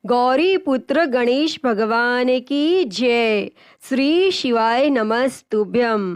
गौरी पुत्र गणेश भगवान की जय। श्री शिवाय नमस्तुभ्यम।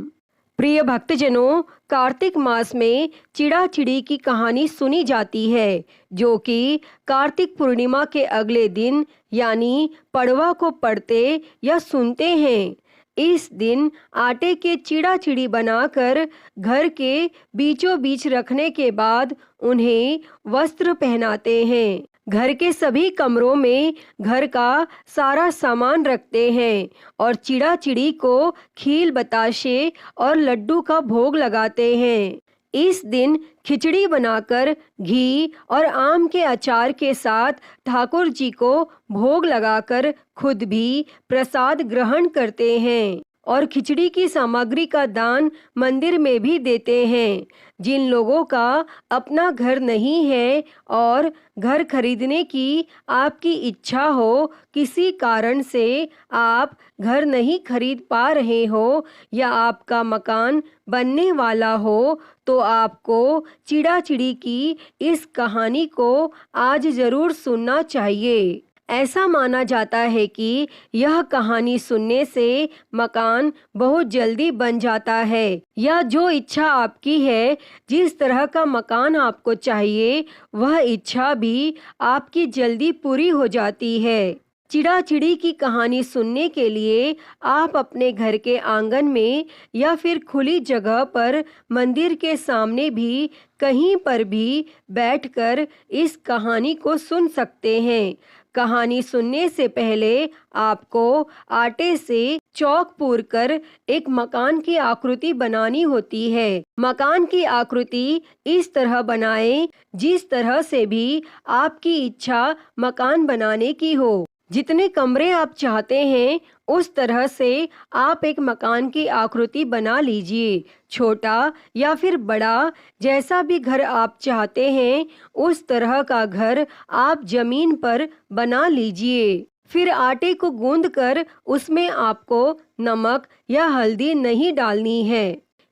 प्रिय भक्तजनों, कार्तिक मास में चिड़ा चिड़ी की कहानी सुनी जाती है, जो कि कार्तिक पूर्णिमा के अगले दिन यानी पड़वा को पढ़ते या सुनते हैं। इस दिन आटे के चिड़ा चिड़ी बनाकर घर के बीचों बीच रखने के बाद उन्हें वस्त्र पहनाते हैं। घर के सभी कमरों में घर का सारा सामान रखते हैं और चिड़ा चिड़ी को खील बताशे और लड्डू का भोग लगाते हैं। इस दिन खिचड़ी बनाकर घी और आम के अचार के साथ ठाकुर जी को भोग लगाकर खुद भी प्रसाद ग्रहण करते हैं और खिचड़ी की सामग्री का दान मंदिर में भी देते हैं। जिन लोगों का अपना घर नहीं है और घर खरीदने की आपकी इच्छा हो, किसी कारण से आप घर नहीं खरीद पा रहे हो या आपका मकान बनने वाला हो, तो आपको चिड़ा चिड़ी की इस कहानी को आज जरूर सुनना चाहिए। ऐसा माना जाता है कि यह कहानी सुनने से मकान बहुत जल्दी बन जाता है, या जो इच्छा आपकी है, जिस तरह का मकान आपको चाहिए, वह इच्छा भी आपकी जल्दी पूरी हो जाती है। चिड़ा चिड़ी की कहानी सुनने के लिए आप अपने घर के आंगन में या फिर खुली जगह पर मंदिर के सामने भी कहीं पर भी बैठकर इस कहानी को सुन सकते हैं। कहानी सुनने से पहले आपको आटे से चौक पूरकर एक मकान की आकृति बनानी होती है। मकान की आकृति इस तरह बनाएं जिस तरह से भी आपकी इच्छा मकान बनाने की हो। जितने कमरे आप चाहते हैं उस तरह से आप एक मकान की आकृति बना लीजिए। छोटा या फिर बड़ा, जैसा भी घर आप चाहते हैं उस तरह का घर आप जमीन पर बना लीजिए। फिर आटे को गूंदकर उसमें आपको नमक या हल्दी नहीं डालनी है।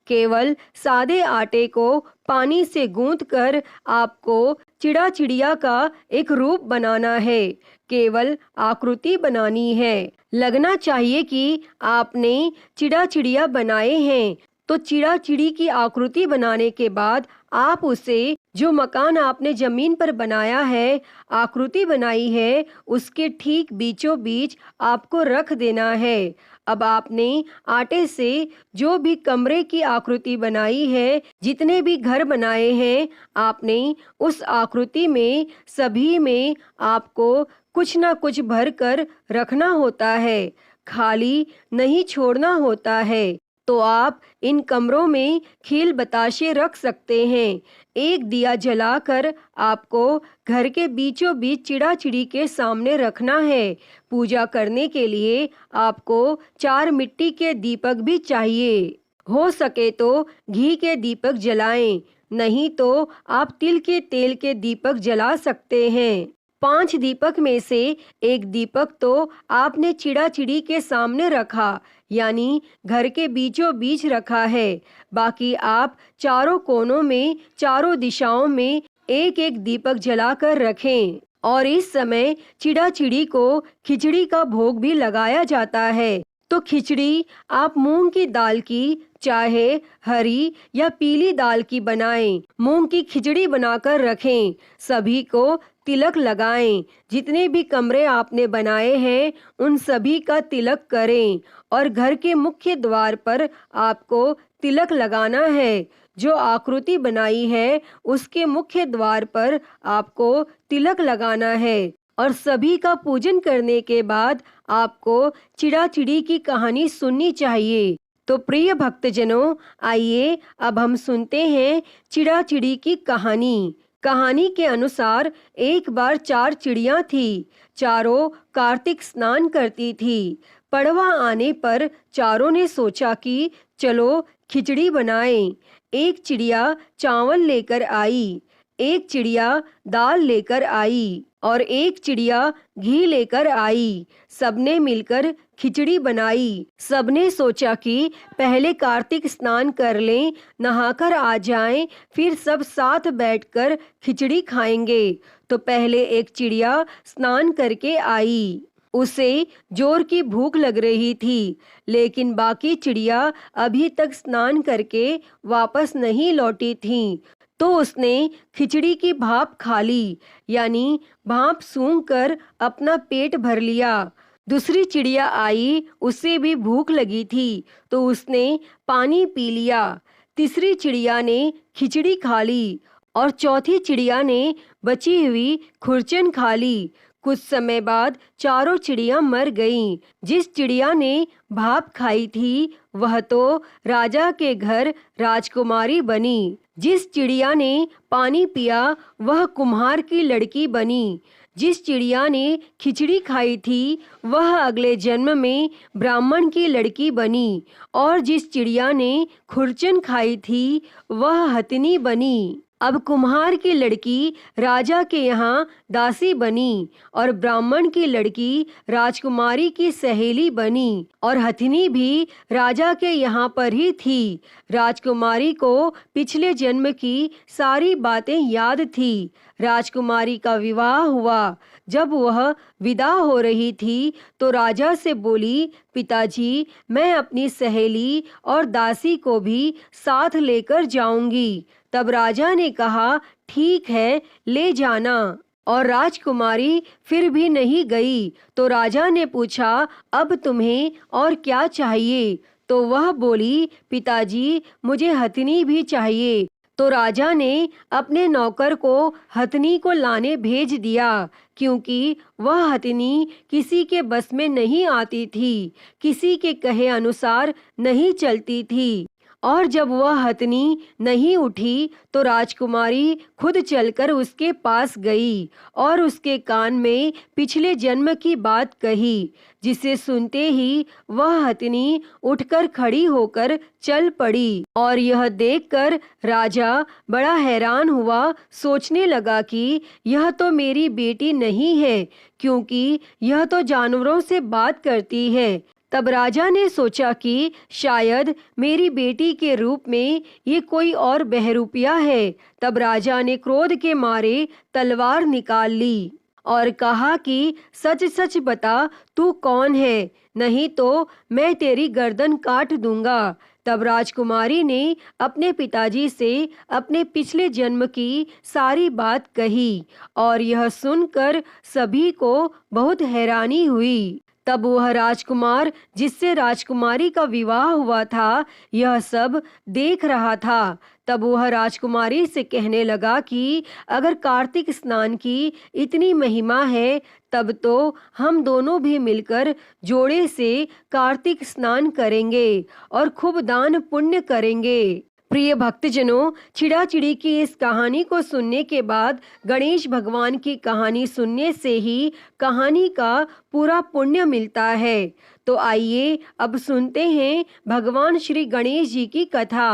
केवल सादे आटे को पानी से गूंथकर आपको चिड़ा चिड़िया का एक रूप बनाना है। केवल आकृति बनानी है। लगना चाहिए कि आपने चिड़ा चिड़िया बनाए हैं। तो चिड़ा चिड़ी की आकृति बनाने के बाद आप उसे, जो मकान आपने जमीन पर बनाया है, आकृति बनाई है, उसके ठीक बीचों बीच आपको रख देना है। अब आपने आटे से जो भी कमरे की आकृति बनाई है, जितने भी घर बनाए हैं, आपने उस आकृति में सभी में आपको कुछ ना कुछ भर कर रखना होता है, खाली नहीं छोड़ना होता है। तो आप इन कमरों में खील बताशे रख सकते हैं। एक दिया जलाकर आपको घर के बीचों बीच चिड़ा चिड़ी के सामने रखना है। पूजा करने के लिए आपको 4 मिट्टी के दीपक भी चाहिए। हो सके तो घी के दीपक जलाएं, नहीं तो आप तिल के तेल के दीपक जला सकते हैं। 5 दीपक में से एक दीपक तो आपने चिड़ा चिड़ी के सामने रखा, यानी घर के बीचों बीच रखा है। बाकी आप चारों कोनों में, चारों दिशाओं में एक एक दीपक जलाकर रखें। और इस समय चिड़ा चिड़ी को खिचड़ी का भोग भी लगाया जाता है। तो खिचड़ी आप मूंग की दाल की, चाहे हरी या पीली दाल की बनाएं। मूंग की खिचड़ी बनाकर रखें। सभी को तिलक लगाएं। जितने भी कमरे आपने बनाए हैं उन सभी का तिलक करें और घर के मुख्य द्वार पर आपको तिलक लगाना है। जो आकृति बनाई है उसके मुख्य द्वार पर आपको तिलक लगाना है। और सभी का पूजन करने के बाद आपको चिड़ा चिड़ी की कहानी सुननी चाहिए। तो प्रिय भक्तजनों, आइए अब हम सुनते हैं चिड़ा चिड़ी की कहानी। कहानी के अनुसार एक बार 4 चिड़ियां थी। चारों कार्तिक स्नान करती थी। पड़वा आने पर चारों ने सोचा कि चलो खिचड़ी बनाएं। एक चिड़िया चावल लेकर आई, एक चिड़िया दाल लेकर आई और एक चिड़िया घी लेकर आई। सबने मिलकर खिचड़ी बनाई। सबने सोचा कि पहले कार्तिक स्नान कर लें, नहाकर आ जाएं, फिर सब साथ बैठकर खिचड़ी खाएंगे। तो पहले एक चिड़िया स्नान करके आई। उसे जोर की भूख लग रही थी, लेकिन बाकी चिड़िया अभी तक स्नान करके वापस नहीं लौटी थीं। तो उसने खिचड़ी की भाप खा ली, यानी भाप सूंघ कर अपना पेट भर लिया। दूसरी चिड़िया आई, उसे भी भूख लगी थी, तो उसने पानी पी लिया। तीसरी चिड़िया ने खिचड़ी खा ली और चौथी चिड़िया ने बची हुई खुरचन खा ली। कुछ समय बाद चारों चिड़िया मर गईं। जिस चिड़िया ने भाप खाई थी वह तो राजा के घर राजकुमारी बनी। जिस चिड़िया ने पानी पिया वह कुम्हार की लड़की बनी। जिस चिड़िया ने खिचड़ी खाई थी वह अगले जन्म में ब्राह्मण की लड़की बनी, और जिस चिड़िया ने खुरचन खाई थी वह हथिनी बनी। अब कुम्हार की लड़की राजा के यहाँ दासी बनी, और ब्राह्मण की लड़की राजकुमारी की सहेली बनी, और हथिनी भी राजा के यहाँ पर ही थी। राजकुमारी को पिछले जन्म की सारी बातें याद थी। राजकुमारी का विवाह हुआ। जब वह विदा हो रही थी तो राजा से बोली, पिताजी, मैं अपनी सहेली और दासी को भी साथ लेकर जाऊंगी। तब राजा ने कहा, ठीक है, ले जाना। और राजकुमारी फिर भी नहीं गई। तो राजा ने पूछा, अब तुम्हें और क्या चाहिए? तो वह बोली, पिताजी, मुझे हथिनी भी चाहिए। तो राजा ने अपने नौकर को हथिनी को लाने भेज दिया, क्योंकि वह हथिनी किसी के बस में नहीं आती थी, किसी के कहे अनुसार नहीं चलती थी। और जब वह हथिनी नहीं उठी तो राजकुमारी खुद चलकर उसके पास गई और उसके कान में पिछले जन्म की बात कही, जिसे सुनते ही वह हथिनी उठकर खड़ी होकर चल पड़ी। और यह देखकर राजा बड़ा हैरान हुआ, सोचने लगा कि यह तो मेरी बेटी नहीं है, क्योंकि यह तो जानवरों से बात करती है। तब राजा ने सोचा कि शायद मेरी बेटी के रूप में ये कोई और बहरूपिया है। तब राजा ने क्रोध के मारे तलवार निकाल ली और कहा कि सच सच बता, तू कौन है, नहीं तो मैं तेरी गर्दन काट दूंगा। तब राजकुमारी ने अपने पिताजी से अपने पिछले जन्म की सारी बात कही, और यह सुनकर सभी को बहुत हैरानी हुई। तब वह राजकुमार जिससे राजकुमारी का विवाह हुआ था यह सब देख रहा था। तब वह राजकुमारी से कहने लगा कि अगर कार्तिक स्नान की इतनी महिमा है तब तो हम दोनों भी मिलकर जोड़े से कार्तिक स्नान करेंगे और खूब दान पुण्य करेंगे। प्रिय भक्तजनों, चिड़ाचिड़ी की इस कहानी को सुनने के बाद गणेश भगवान की कहानी सुनने से ही कहानी का पूरा पुण्य मिलता है। तो आइए अब सुनते हैं भगवान श्री गणेश जी की कथा।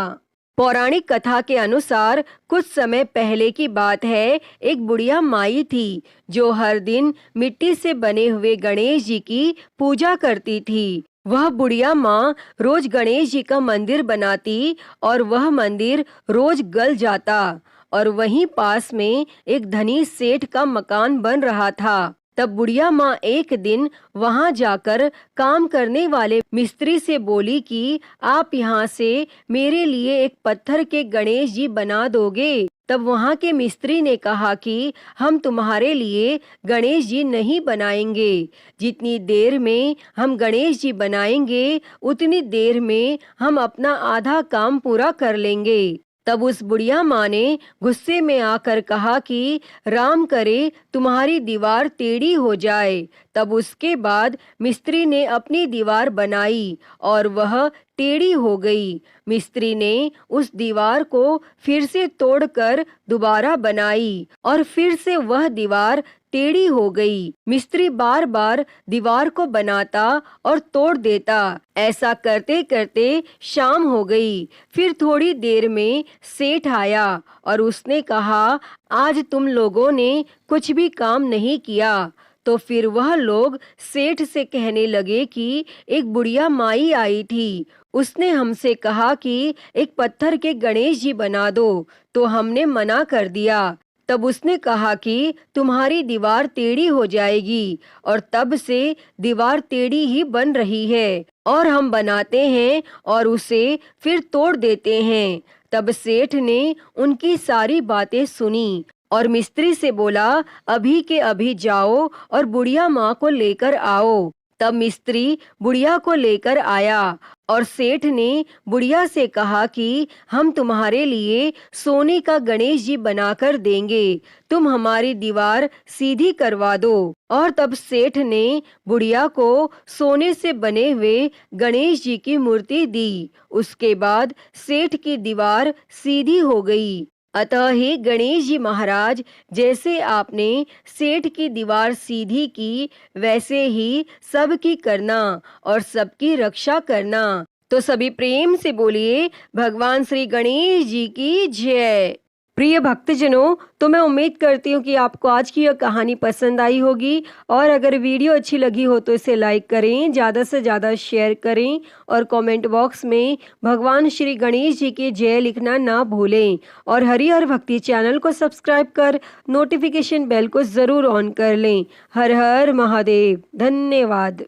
पौराणिक कथा के अनुसार कुछ समय पहले की बात है। एक बुढ़िया माई थी जो हर दिन मिट्टी से बने हुए गणेश जी की पूजा करती थी। वह बुढ़िया माँ रोज गणेश जी का मंदिर बनाती और वह मंदिर रोज गल जाता, और वहीं पास में एक धनी सेठ का मकान बन रहा था। तब बुढ़िया माँ एक दिन वहां जाकर काम करने वाले मिस्त्री से बोली कि आप यहाँ से मेरे लिए एक पत्थर के गणेश जी बना दोगे। तब वहाँ के मिस्त्री ने कहा कि हम तुम्हारे लिए गणेश जी नहीं बनाएंगे, जितनी देर में हम गणेश जी बनाएंगे उतनी देर में हम अपना आधा काम पूरा कर लेंगे। तब उस बुढ़िया माँ ने गुस्से में आकर कहा कि राम करे तुम्हारी दीवार टेढ़ी हो जाए। तब उसके बाद मिस्त्री ने अपनी दीवार बनाई और वह टेढ़ी हो गई। मिस्त्री ने उस दीवार को फिर से तोड़कर दोबारा बनाई और फिर से वह दीवार टेढ़ी हो गई। मिस्त्री बार बार दीवार को बनाता और तोड़ देता। ऐसा करते करते शाम हो गई। फिर थोड़ी देर में सेठ आया और उसने कहा, आज तुम लोगों ने कुछ भी काम नहीं किया। तो फिर वह लोग सेठ से कहने लगे कि एक बुढ़िया माई आई थी, उसने हमसे कहा कि एक पत्थर के गणेश जी बना दो, तो हमने मना कर दिया। तब उसने कहा कि तुम्हारी दीवार टेढ़ी हो जाएगी, और तब से दीवार टेढ़ी ही बन रही है, और हम बनाते हैं और उसे फिर तोड़ देते हैं। तब सेठ ने उनकी सारी बातें सुनी और मिस्त्री से बोला, अभी के अभी जाओ और बुढ़िया माँ को लेकर आओ। तब मिस्त्री बुढ़िया को लेकर आया और सेठ ने बुढ़िया से कहा कि हम तुम्हारे लिए सोने का गणेश जी बनाकर देंगे, तुम हमारी दीवार सीधी करवा दो। और तब सेठ ने बुढ़िया को सोने से बने हुए गणेश जी की मूर्ति दी। उसके बाद सेठ की दीवार सीधी हो गई। अतः हे गणेश जी महाराज, जैसे आपने सेठ की दीवार सीधी की, वैसे ही सबकी करना और सबकी रक्षा करना। तो सभी प्रेम से बोलिए, भगवान श्री गणेश जी की जय। प्रिय भक्तजनों, तो मैं उम्मीद करती हूँ कि आपको आज की यह कहानी पसंद आई होगी, और अगर वीडियो अच्छी लगी हो तो इसे लाइक करें, ज़्यादा से ज़्यादा शेयर करें, और कमेंट बॉक्स में भगवान श्री गणेश जी की जय लिखना ना भूलें। और हरिहर भक्ति चैनल को सब्सक्राइब कर नोटिफिकेशन बेल को ज़रूर ऑन कर लें। हर हर महादेव। धन्यवाद।